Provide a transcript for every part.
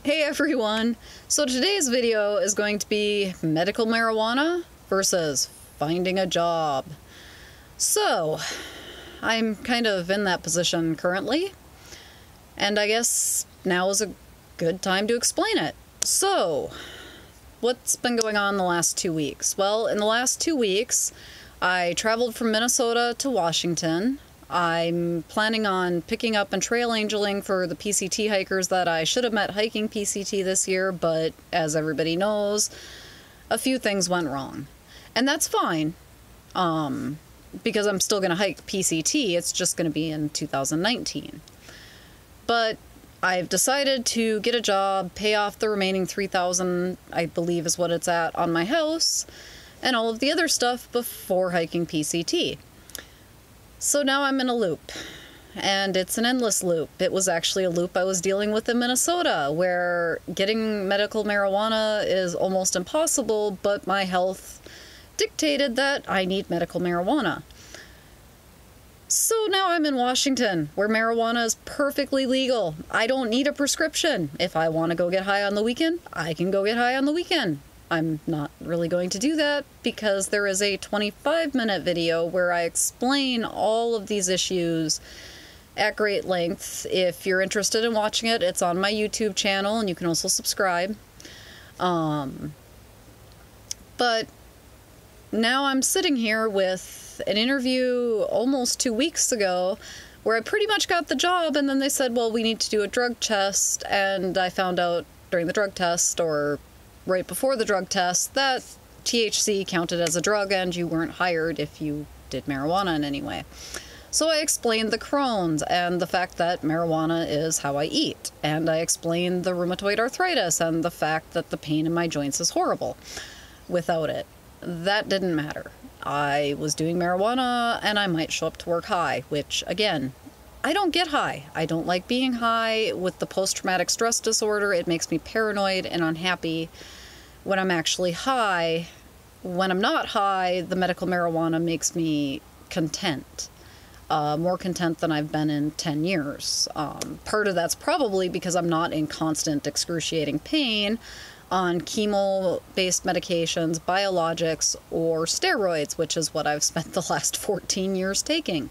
Hey everyone! So today's video is going to be medical marijuana versus finding a job. So, I'm kind of in that position currently, and I guess now is a good time to explain it. So, what's been going on the last 2 weeks? Well, in the last 2 weeks, I traveled from Minnesota to Washington. I'm planning on picking up and trail angeling for the PCT hikers that I should have met hiking PCT this year, but as everybody knows, a few things went wrong. And that's fine, because I'm still going to hike PCT, it's just going to be in 2019. But I've decided to get a job, pay off the remaining $3,000, I believe is what it's at, on my house, and all of the other stuff before hiking PCT. So now I'm in a loop, and it's an endless loop. It was actually a loop I was dealing with in Minnesota, where getting medical marijuana is almost impossible, but my health dictated that I need medical marijuana. So now I'm in Washington, where marijuana is perfectly legal. I don't need a prescription. If I want to go get high on the weekend, I can go get high on the weekend. I'm not really going to do that because there is a 25-minute video where I explain all of these issues at great length. If you're interested in watching it, it's on my YouTube channel, and you can also subscribe. But now I'm sitting here with an interview almost 2 weeks ago where I pretty much got the job, and then they said, well, we need to do a drug test, and I found out during the drug test, or right before the drug test, that THC counted as a drug and you weren't hired if you did marijuana in any way. So I explained the Crohn's and the fact that marijuana is how I eat. And I explained the rheumatoid arthritis and the fact that the pain in my joints is horrible without it. That didn't matter. I was doing marijuana and I might show up to work high, which, again, I don't get high. I don't like being high. With the post-traumatic stress disorder, it makes me paranoid and unhappy when I'm actually high. When I'm not high, the medical marijuana makes me content. More content than I've been in 10 years. Part of that's probably because I'm not in constant excruciating pain on chemo-based medications, biologics, or steroids, which is what I've spent the last 14 years taking.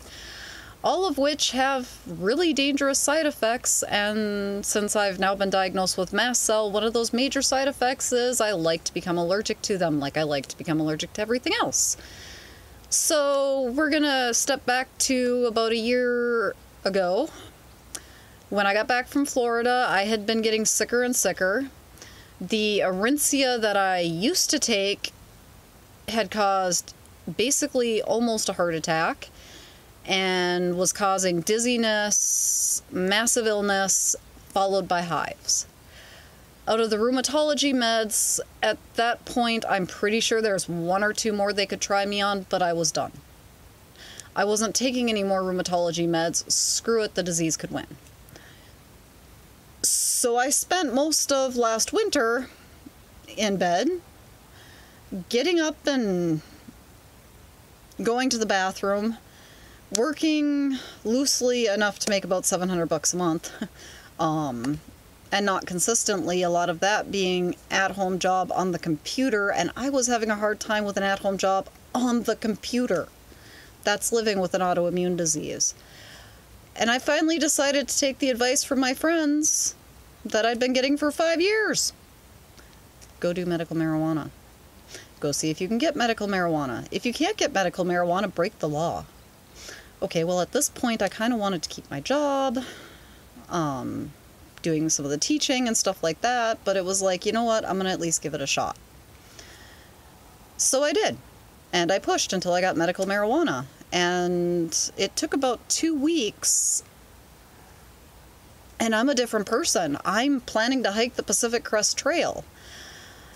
All of which have really dangerous side effects, and since I've now been diagnosed with mast cell, one of those major side effects is I like to become allergic to them, like I like to become allergic to everything else. So we're gonna step back to about a year ago. When I got back from Florida, I had been getting sicker and sicker. The Arincia that I used to take had caused basically almost a heart attack, and was causing dizziness, massive illness, followed by hives. Out of the rheumatology meds, at that point, I'm pretty sure there's 1 or 2 more they could try me on, but I was done. I wasn't taking any more rheumatology meds. Screw it, the disease could win. So I spent most of last winter in bed, getting up and going to the bathroom, working loosely enough to make about $700 a month, and not consistently, a lot of that being at-home job on the computer, and I was having a hard time with an at-home job on the computer. That's living with an autoimmune disease. And I finally decided to take the advice from my friends that I'd been getting for 5 years. Go do medical marijuana. Go see if you can get medical marijuana. If you can't get medical marijuana, break the law. Okay, well, at this point, I kind of wanted to keep my job, doing some of the teaching and stuff like that, but it was like, you know what, I'm going to at least give it a shot. So I did, and I pushed until I got medical marijuana, and it took about 2 weeks, and I'm a different person. I'm planning to hike the Pacific Crest Trail.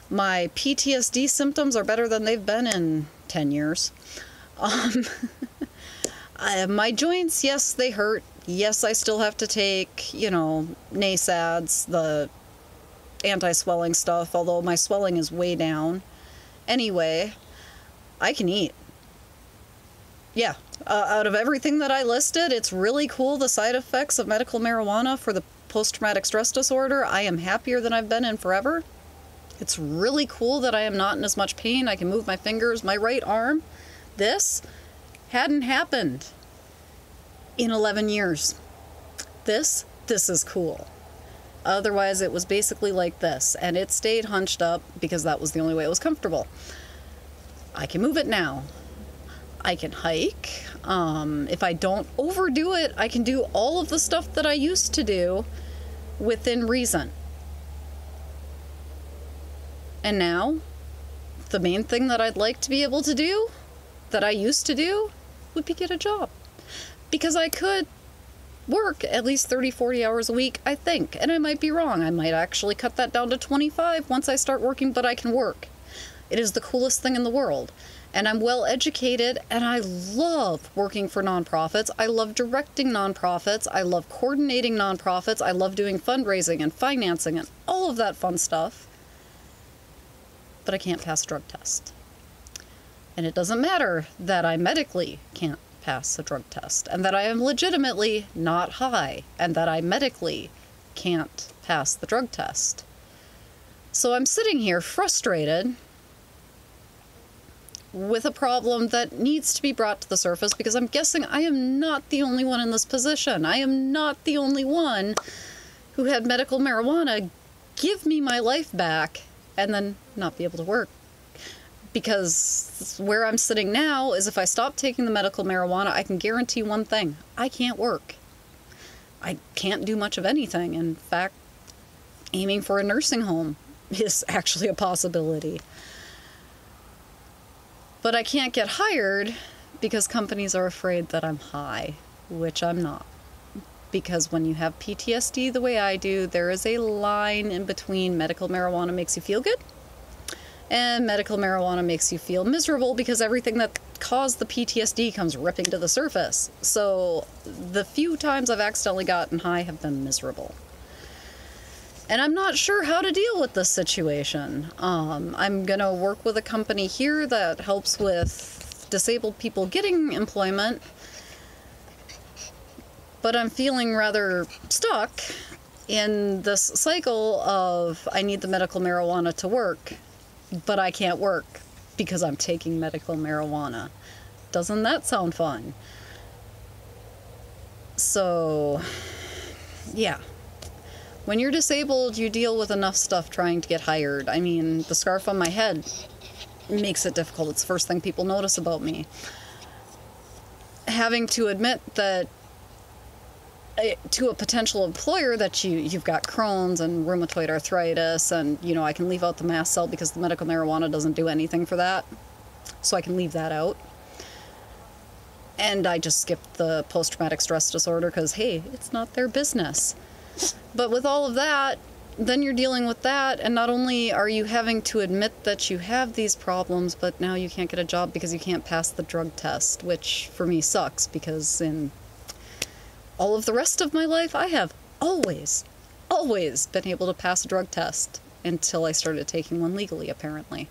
My PTSD symptoms are better than they've been in 10 years. My joints, yes, they hurt. Yes, I still have to take, you know, NSAIDs, the anti-swelling stuff, although my swelling is way down. Anyway, I can eat. Yeah, out of everything that I listed, it's really cool, the side effects of medical marijuana for the post-traumatic stress disorder, I am happier than I've been in forever. It's really cool that I am not in as much pain. I can move my fingers, my right arm. This hadn't happened in 11 years. This is cool. Otherwise, it was basically like this, and it stayed hunched up because that was the only way it was comfortable. I can move it now. I can hike. If I don't overdo it, I can do all of the stuff that I used to do within reason. And now, the main thing that I'd like to be able to do, that I used to do, would be get a job. Because I could work at least 30, 40 hours a week, I think. And I might be wrong. I might actually cut that down to 25 once I start working, but I can work. It is the coolest thing in the world. And I'm well educated, and I love working for nonprofits. I love directing nonprofits. I love coordinating nonprofits. I love doing fundraising and financing and all of that fun stuff. But I can't pass a drug test. And it doesn't matter that I medically can't pass a drug test, and that I am legitimately not high, and that I medically can't pass the drug test. So I'm sitting here frustrated with a problem that needs to be brought to the surface, because I'm guessing I am not the only one in this position. I am not the only one who had medical marijuana give me my life back and then not be able to work. Because where I'm sitting now is if I stop taking the medical marijuana, I can guarantee one thing. I can't work. I can't do much of anything. In fact, aiming for a nursing home is actually a possibility. But I can't get hired because companies are afraid that I'm high, which I'm not. Because when you have PTSD the way I do, there is a line in between medical marijuana makes you feel good and medical marijuana makes you feel miserable, because everything that caused the PTSD comes ripping to the surface. So the few times I've accidentally gotten high have been miserable. And I'm not sure how to deal with this situation. I'm going to work with a company here that helps with disabled people getting employment, but I'm feeling rather stuck in this cycle of I need the medical marijuana to work, but I can't work because I'm taking medical marijuana. Doesn't that sound fun? So, yeah. When you're disabled, you deal with enough stuff trying to get hired. I mean, the scarf on my head makes it difficult. It's the first thing people notice about me. Having to admit that to a potential employer that you've got Crohn's and rheumatoid arthritis, and, you know, I can leave out the mast cell because the medical marijuana doesn't do anything for that. So I can leave that out. And I just skipped the post-traumatic stress disorder because, hey, it's not their business. But with all of that, then you're dealing with that, and not only are you having to admit that you have these problems, but now you can't get a job because you can't pass the drug test, which for me sucks, because in all of the rest of my life, I have always been able to pass a drug test until I started taking one legally, apparently.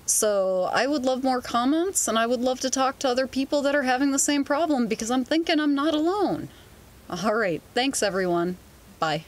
So I would love more comments, and I would love to talk to other people that are having the same problem, because I'm thinking I'm not alone. All right, thanks everyone. Bye.